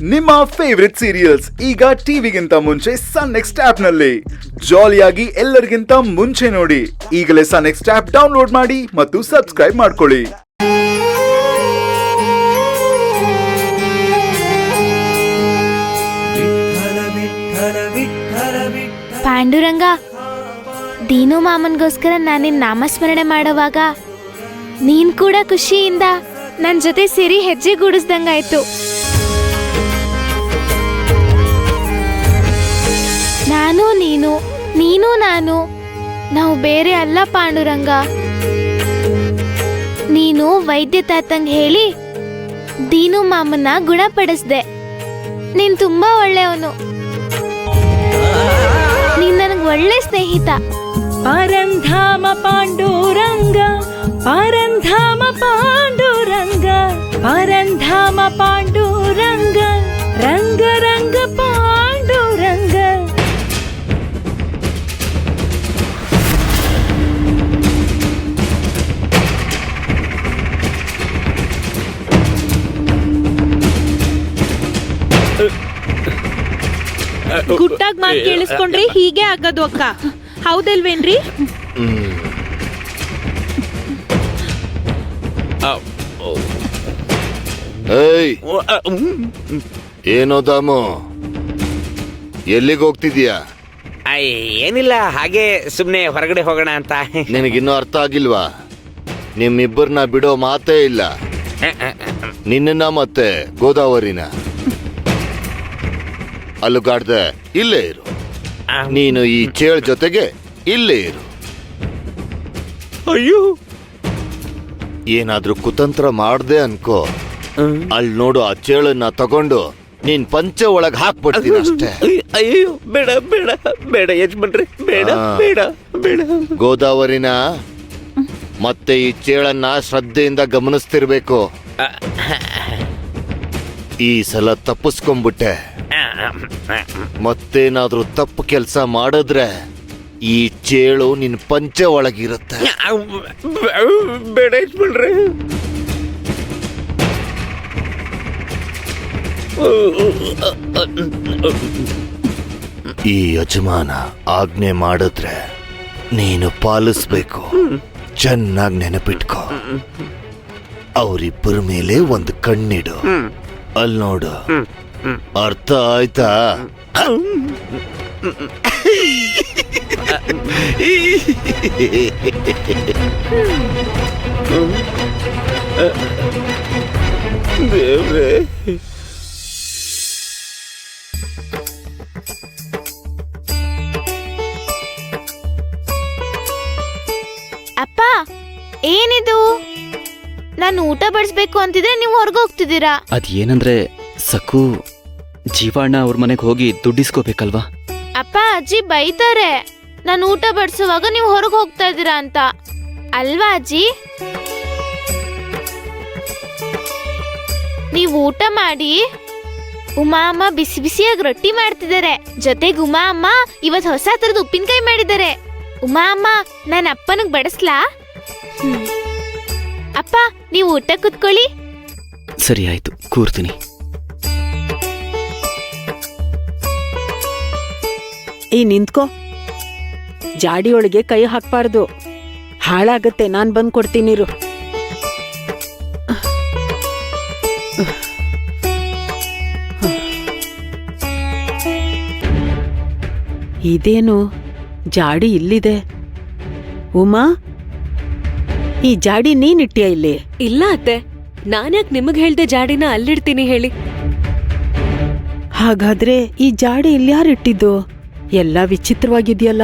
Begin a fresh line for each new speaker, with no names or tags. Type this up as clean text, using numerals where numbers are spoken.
ನಿಮ್ಮ favourite serials ಈಗ ಟಿವಿಗಿಂತ ಮುಂಚೆ ಸನ್ ನೆಕ್ಸ್ಟ್ ಆಪ್ ನಲ್ಲಿ ಜಾಲಿಯಾಗಿ ಎಲ್ಲರಿಗಿಂತ ಮುಂಚೆ ನೋಡಿ. ಈಗಲೇ ಸನ್ ನೆಕ್ಸ್ಟ್ ಆಪ್ ಡೌನ್ಲೋಡ್ ಮಾಡಿ ಮತ್ತು ಸಬ್ಸ್ಕ್ರೈಬ್ ಮಾಡ್ಕೊಳ್ಳಿ.
ಪಾಂಡುರಂಗ, ದೀನು ಮಾಮನ್ಗೋಸ್ಕರ ನಾನಿನ್ ನಾಮಸ್ಮರಣೆ ಮಾಡುವಾಗ ನೀನ್ ಕೂಡ ಖುಷಿಯಿಂದ ನನ್ ಜೊತೆ ಸೇರಿ ಹೆಜ್ಜೆ ಗೂಡಿಸ್ದಂಗಾಯ್ತು. ನಾನು ನೀನು, ನೀನು ನಾನು, ನಾವು ಬೇರೆ ಅಲ್ಲ ಪಾಂಡುರಂಗ. ನೀನು ವೈದ್ಯ ತಾತಂಗ್ ಹೇಳಿ ದೀನು ಮಾಮನ್ನ ಗುಣಪಡಿಸ್ದೆ. ನೀನ್ ತುಂಬಾ ಒಳ್ಳೆಯವನು. ನೀನ್ ನನಗ್ ಒಳ್ಳೆ ಸ್ನೇಹಿತ.
ಪರಂಧಾಮ ಪಾಂಡುರಂಗ, ಪರಂಧಾಮ ಪಾಂಡುರಂಗ, ಪರಂಧಾಮ ಪಾಂಡುರಂಗ, ರಂಗ ರಂಗ ಪಾಂಡುರಂಗ.
ಗುಟ್ಟಾಗ್ ಮಾತ್ ಕೇಳಿಸ್ಕೊಂಡ್ರಿ ಹೀಗೆ ಆಗದು ಅಕ್ಕ, ಹೌದಲ್ವೇನ್ರಿ?
ಏನೋ ದಾಮು, ಎಲ್ಲಿಗೆ ಹೋಗ್ತಿದೀಯಾ?
ಏನಿಲ್ಲ, ಹಾಗೆ ಸುಮ್ನೆ ಹೊರಗಡೆ ಹೋಗೋಣ ಅಂತ.
ನಿನಗಿನ್ನೂ ಅರ್ಥ ಆಗಿಲ್ವಾ? ನಿಮ್ಮಿಬ್ಬರನ್ನ ಬಿಡೋ ಮಾತೇ ಇಲ್ಲ. ನಿನ್ನ ಮತ್ತೆ ಗೋದಾವರಿನ ಅಲ್ಲುಗಾಡ್ದೆ ಇಲ್ಲೇ ಇರು. ನೀನು ಈ ಚೇಳ್ ಜೊತೆಗೆ ಇಲ್ಲೇ ಇರು.
ಅಯ್ಯೋ,
ಏನಾದ್ರೂ ಕುತಂತ್ರ ಮಾಡ್ದೆ ಅನ್ಕೋ, ಅಲ್ಲಿ ನೋಡು ಆ ಚೇಳನ್ನ ತಗೊಂಡು ನೀನ್ ಪಂಚೆ ಒಳಗ್ ಹಾಕ್ಬಿಡ್ತೀನಿ ಅಷ್ಟೇ.
ಅಯ್ಯೋ, ಬೇಡ ಬೇಡ ಬೇಡ ಯಜಮಾನ್ರೆ, ಬೇಡ ಬೇಡ ಬೇಡ.
ಗೋದಾವರಿನ ಮತ್ತೆ ಈ ಚೇಳನ್ನ ಶ್ರದ್ಧೆಯಿಂದ ಗಮನಿಸ್ತಿರ್ಬೇಕು. ಈ ಸಲ ತಪ್ಪಿಸ್ಕೊಂಡ್ಬಿಟ್ಟೆ, ಮತ್ತೇನಾದ್ರೂ ತಪ್ಪು ಕೆಲಸ ಮಾಡಿದ್ರೆ ಈ ಚೇಳು ನಿನ್ ಪಂಚೆ ಒಳಗಿರುತ್ತೆ.
ಬೇಡ ಯಜಮಾನ್ರೆ.
ಈ ಯಜಮಾನ ಆಜ್ಞೆ ಮಾಡಿದ್ರೆ ನೀನು ಪಾಲಿಸ್ಬೇಕು. ಚೆನ್ನಾಗಿ ನೆನಪಿಟ್ಕೋ. ಅವರಿಬ್ಬರ ಮೇಲೆ ಒಂದು ಕಣ್ಣಿಡು. ಅಲ್ಲಿ ನೋಡು, ಅರ್ಥ ಆಯ್ತಾ?
ದೇವ್ರೇ,
ಅಪ್ಪ, ಏನಿದು? ನಾನು ಊಟ ಬಡಿಸ್ಬೇಕು ಅಂತಿದ್ರೆ ನೀವು ಹೊರಗೆ ಹೋಗ್ತಿದ್ದೀರಾ.
ಅದೇನಂದ್ರೆ ಸಕ್ಕು, ಜೀವಣ್ಣ ಅವ್ರ ಮನೆಗೆ ಹೋಗಿ ದುಡ್ಡಿಸ್ಕೋಬೇಕಲ್ವಾ?
ಅಪ್ಪ, ಅಜ್ಜಿ ಬೈತಾರೆ ನಾನು ಊಟ ಬಡಿಸುವಾಗ ನೀವು ಹೊರಗೆ ಹೋಗ್ತಾ ಇದ್ದೀರಾ ಅಂತ. ಅಲ್ವಾ ಅಜ್ಜಿ? ನೀವು ಊಟ ಮಾಡಿ. ಉಮಾ ಅಮ್ಮ ಬಿಸಿ ಬಿಸಿಯಾಗಿ ರೊಟ್ಟಿ ಮಾಡ್ತಿದ್ದಾರೆ. ಜೊತೆಗೆ ಉಮಾ ಅಮ್ಮ ಇವತ್ತು ಹೊಸ ತರದ ಉಪ್ಪಿನಕಾಯಿ ಮಾಡಿದ್ದಾರೆ. ಉಮಾ ಅಮ್ಮ, ನಾನು ಅಪ್ಪನಿಗೆ ಬಡಿಸ್ಲಾ? ಅಪ್ಪ, ನೀವು ಊಟ ಕುತ್ಕೊಳ್ಳಿ.
ಸರಿ ಆಯ್ತು, ಕೂರ್ತೀನಿ.
ನಿಂತ್ಕೋ, ಜಾಡಿಯೊಳಗೆ ಕೈ ಹಾಕ್ಬಾರ್ದು, ಹಾಳಾಗತ್ತೆ. ನಾನ್ ಬಂದ್ ಕೊಡ್ತೀನಿರು. ಇದೇನು ಜಾಡಿ ಇಲ್ಲಿದೆ? ಉಮಾ, ಈ ಜಾಡಿ ನೀನಿಟ್ಟಿಯ ಇಲ್ಲಿ?
ಇಲ್ಲ ಅತ್ತೆ, ನಾನ್ಯಾಕ್ ನಿಮಗ್ ಹೇಳ್ದೆ ಜಾಡಿನ ಅಲ್ಲಿಡ್ತೀನಿ ಹೇಳಿ?
ಹಾಗಾದ್ರೆ ಈ ಜಾಡಿ ಇಲ್ಯಾರಿಟ್ಟಿದ್ದು? ಎಲ್ಲ ವಿಚಿತ್ರವಾಗಿದೆಯಲ್ಲ.